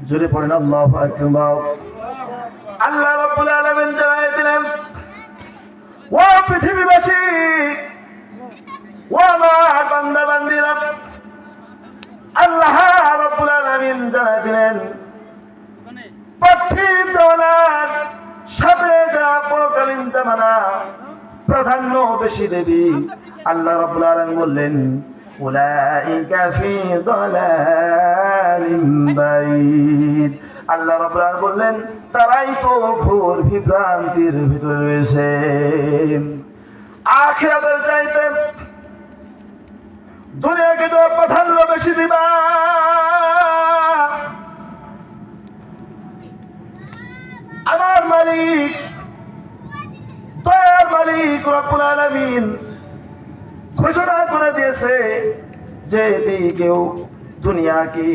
জোরে পড়েন আল্লাহু আকবার। আল্লাহ রাব্বুল আলামিন জানাই দিলেন, ও পৃথিবীবাসী, ও আমার বান্দা বান্দীরা, আল্লাহ রাব্বুল আলামিন জানাই দিলেন পার্থিব জামানার সাথে যারা পরকালীন জামানা প্রাধান্য বেশি দেবী, আল্লাহ রাব্বুল আলামিন বললেন উলাইকা ফি দালালিম বাইদ। আল্লাহ রাব্বুল আলামিন বললেন তারাই তো ঘোর বিভ্রান্তির ভিতরে রয়েছে। আখিরাতের চাইতে দুনিয়াকে তো প্রাধান্য বেশি দিবা, আমার মালিক দয়ার মালিক রব্বুল আলামিন ঘোষণা করে দিয়েছে যে কেউ দুনিয়া কি